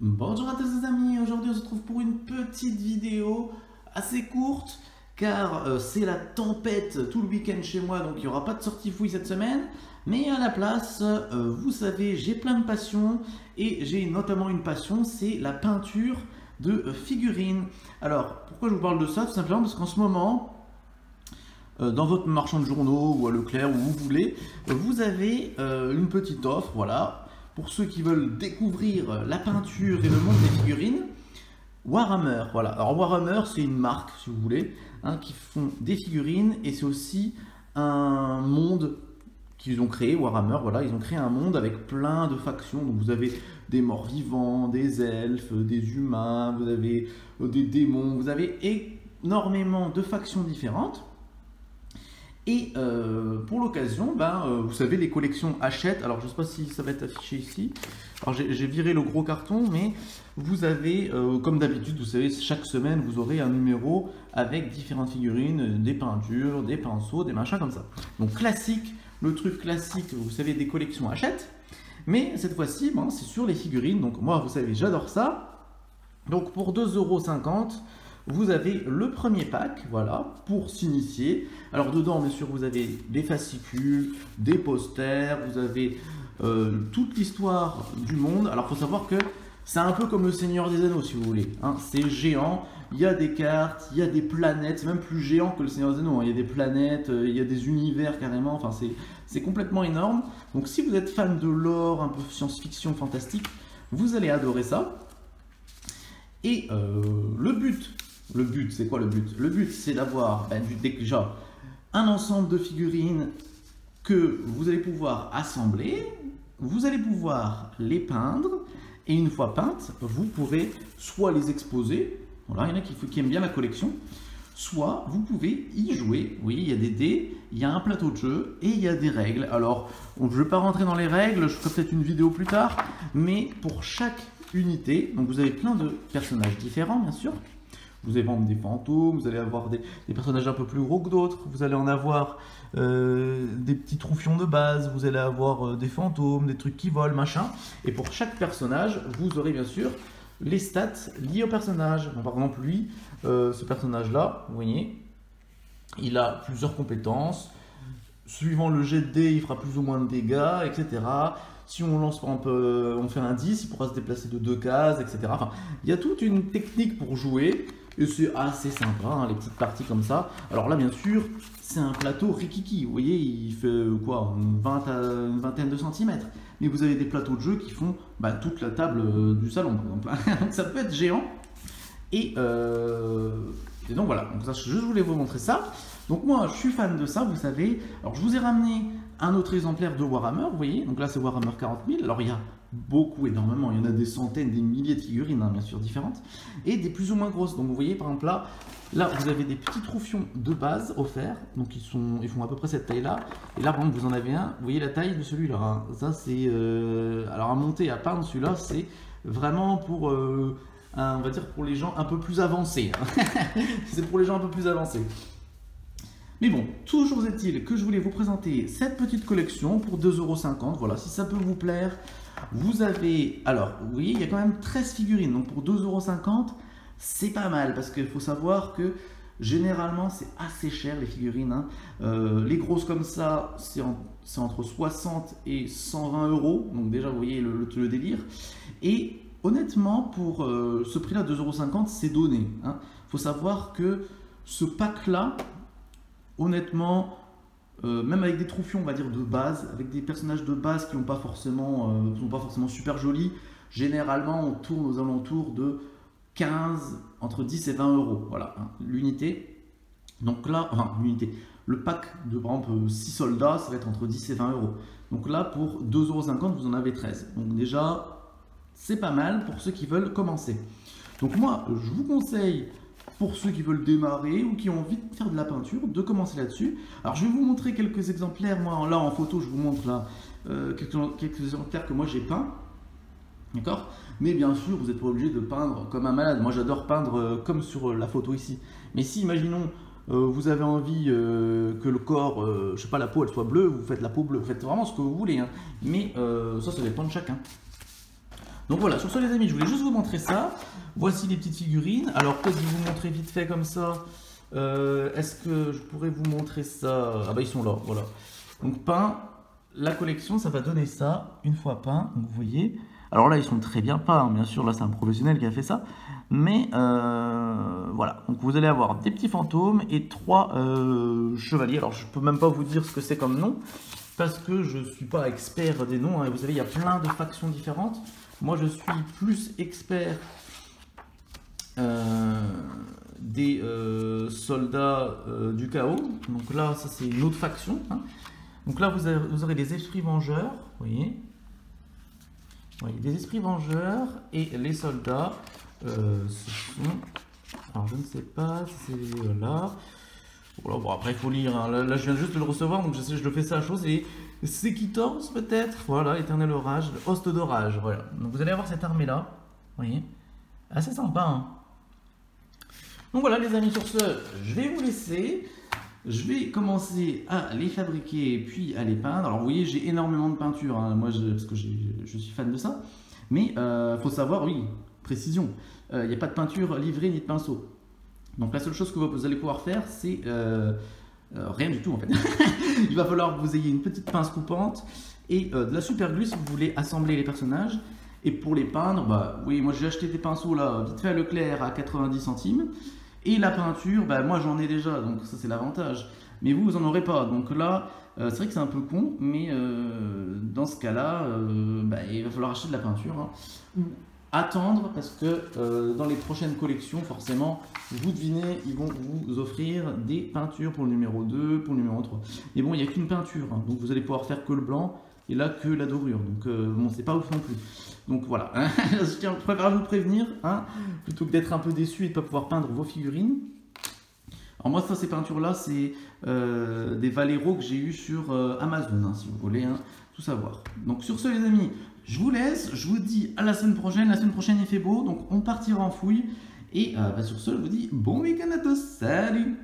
Bonjour à tous les amis, aujourd'hui on se retrouve pour une petite vidéo assez courte car c'est la tempête tout le week-end chez moi, donc il n'y aura pas de sortie fouille cette semaine, mais à la place, vous savez, j'ai plein de passions et j'ai notamment une passion, c'est la peinture de figurines. Alors pourquoi je vous parle de ça? Tout simplement parce qu'en ce moment, dans votre marchand de journaux ou à Leclerc, où vous voulez, vous avez une petite offre, voilà. Pour ceux qui veulent découvrir la peinture et le monde des figurines, Warhammer, voilà. Alors Warhammer, c'est une marque, si vous voulez, hein, qui font des figurines et c'est aussi un monde qu'ils ont créé, Warhammer, voilà. Ils ont créé un monde avec plein de factions. Donc vous avez des morts vivants, des elfes, des humains, vous avez des démons, vous avez énormément de factions différentes. Et pour l'occasion, vous savez, les collections Hachette, alors je ne sais pas si ça va être affiché ici, alors j'ai viré le gros carton, mais vous avez, comme d'habitude, vous savez, chaque semaine, vous aurez un numéro avec différentes figurines, des peintures, des pinceaux, des machins comme ça. Donc classique, le truc classique, vous savez, des collections Hachette, mais cette fois-ci, c'est sur les figurines, donc moi, vous savez, j'adore ça. Donc pour 2,50 €, vous avez le premier pack, voilà, pour s'initier. Alors dedans, bien sûr, vous avez des fascicules, des posters, vous avez toute l'histoire du monde. Alors il faut savoir que c'est un peu comme le Seigneur des Anneaux, si vous voulez, hein. C'est géant, il y a des cartes, il y a des planètes, c'est même plus géant que le Seigneur des Anneaux, hein. Il y a des planètes, il y a des univers carrément, enfin c'est complètement énorme. Donc si vous êtes fan de lore, un peu science-fiction, fantastique, vous allez adorer ça. Et le but, c'est quoi le but? Le but, c'est d'avoir déjà un ensemble de figurines que vous allez pouvoir assembler, vous allez pouvoir les peindre, et une fois peintes, vous pourrez soit les exposer, voilà, il y en a qui aiment bien la collection, soit vous pouvez y jouer. Oui, il y a des dés, il y a un plateau de jeu, et il y a des règles. Alors, je ne vais pas rentrer dans les règles, je ferai peut-être une vidéo plus tard, mais pour chaque unité, donc vous avez plein de personnages différents, bien sûr. Vous allez vendre des fantômes, vous allez avoir des personnages un peu plus gros que d'autres, vous allez en avoir des petits troufions de base, vous allez avoir des fantômes, des trucs qui volent, machin. Et pour chaque personnage, vous aurez bien sûr les stats liées au personnage. Donc, par exemple, lui, ce personnage-là, vous voyez, il a plusieurs compétences. Suivant le jet de dés, il fera plus ou moins de dégâts, etc. Si on lance, par exemple, on fait un 10, il pourra se déplacer de 2 cases, etc. Enfin, il y a toute une technique pour jouer. Et c'est assez sympa, hein, les petites parties comme ça. Alors là, bien sûr, c'est un plateau rikiki. Vous voyez, il fait quoi, une vingtaine de centimètres. Mais vous avez des plateaux de jeu qui font toute la table du salon, par exemple. Donc ça peut être géant. Et donc voilà, donc ça, je voulais vous montrer ça. Donc moi, je suis fan de ça, vous savez. Alors je vous ai ramené un autre exemplaire de Warhammer, vous voyez. Donc là, c'est Warhammer 40 000. Alors il y a énormément, il y en a des centaines, des milliers de figurines, hein, bien sûr, différentes, et des plus ou moins grosses. Donc vous voyez, par exemple, là vous avez des petits troufions de base offerts, donc ils font à peu près cette taille-là, et là, par exemple, vous en avez un, vous voyez la taille de celui-là, hein. Ça, c'est, alors à monter, à peindre, celui-là, c'est vraiment pour, on va dire, pour les gens un peu plus avancés, hein. C'est pour les gens un peu plus avancés. Mais bon, toujours est-il que je voulais vous présenter cette petite collection pour 2,50 €. Voilà, si ça peut vous plaire, vous avez... Alors, vous voyez, il y a quand même 13 figurines. Donc pour 2,50 €, c'est pas mal. Parce qu'il faut savoir que généralement, c'est assez cher les figurines, hein. Les grosses comme ça, c'est entre 60 et 120 €. Donc déjà, vous voyez le délire. Et honnêtement, pour ce prix-là, 2,50 €, c'est donné, hein. Il faut savoir que ce pack-là, honnêtement, même avec des troufions, on va dire, de base, avec des personnages de base qui sont pas forcément super jolis, généralement on tourne aux alentours de 15, entre 10 et 20 €, voilà, hein, l'unité. Donc là, enfin l'unité, le pack de par exemple 6 soldats, ça va être entre 10 et 20 €. Donc là, pour 2,50 €, vous en avez 13. Donc déjà, c'est pas mal pour ceux qui veulent commencer. Donc moi, je vous conseille, pour ceux qui veulent démarrer ou qui ont envie de faire de la peinture, de commencer là-dessus. Alors je vais vous montrer quelques exemplaires, moi là en photo je vous montre là quelques exemplaires que moi j'ai peints, d'accord? Mais bien sûr vous n'êtes pas obligé de peindre comme un malade, moi j'adore peindre comme sur la photo ici. Mais si imaginons vous avez envie que le corps, je sais pas, la peau elle soit bleue, vous faites la peau bleue, vous faites vraiment ce que vous voulez, hein. Mais ça dépend de chacun. Donc voilà, sur ce les amis, je voulais juste vous montrer ça. Voici les petites figurines. Alors peut-être vous montrer vite fait comme ça. Est-ce que je pourrais vous montrer ça? Ah bah ils sont là, voilà. Donc peint, la collection, ça va donner ça, une fois peint, donc vous voyez. Alors là, ils sont très bien peints, hein. Bien sûr, là c'est un professionnel qui a fait ça. Mais voilà, donc vous allez avoir des petits fantômes et 3 chevaliers. Alors je peux même pas vous dire ce que c'est comme nom, parce que je suis pas expert des noms, hein. Vous savez, il y a plein de factions différentes. Moi, je suis plus expert des soldats du chaos. Donc là, ça c'est une autre faction, hein. Donc là, vous aurez des esprits vengeurs, vous voyez. Oui, des esprits vengeurs et les soldats, ce sont, alors je ne sais pas si c'est là. Voilà, bon après il faut lire, hein. Là je viens juste de le recevoir, donc je le fais ça à chose, et Sekitors peut-être, voilà, éternel orage, host d'orage, voilà. Donc vous allez avoir cette armée là, vous voyez, assez sympa, hein. Donc voilà les amis, sur ce, je vais vous laisser. Je vais commencer à les fabriquer puis à les peindre. Alors vous voyez, j'ai énormément de peinture, hein, moi parce que je suis fan de ça. Mais faut savoir, oui, précision, il n'y a pas de peinture livrée ni de pinceau. Donc la seule chose que vous allez pouvoir faire, c'est rien du tout en fait. Il va falloir que vous ayez une petite pince coupante et de la super glue si vous voulez assembler les personnages. Et pour les peindre, bah oui, moi j'ai acheté des pinceaux là, vite fait à Leclerc à 90 centimes. Et la peinture, bah, moi j'en ai déjà, donc ça c'est l'avantage. Mais vous en aurez pas. Donc là, c'est vrai que c'est un peu con, mais dans ce cas-là, bah, il va falloir acheter de la peinture, hein. Ou attendre, parce que dans les prochaines collections, forcément, vous devinez, ils vont vous offrir des peintures pour le numéro 2, pour le numéro 3. Et bon, il n'y a qu'une peinture, hein, donc vous allez pouvoir faire que le blanc, et là que la dorure. Donc bon, c'est pas ouf non plus. Donc voilà, hein. Je préfère vous prévenir, hein, plutôt que d'être un peu déçu et de ne pas pouvoir peindre vos figurines. Alors moi, ça, ces peintures-là, c'est des Valero que j'ai eu sur Amazon, hein, si vous voulez, hein, tout savoir. Donc sur ce, les amis, je vous laisse. Je vous dis à la semaine prochaine. La semaine prochaine, il fait beau, donc on partira en fouille. Et bah, sur ce, je vous dis bon week-end à tous. Salut!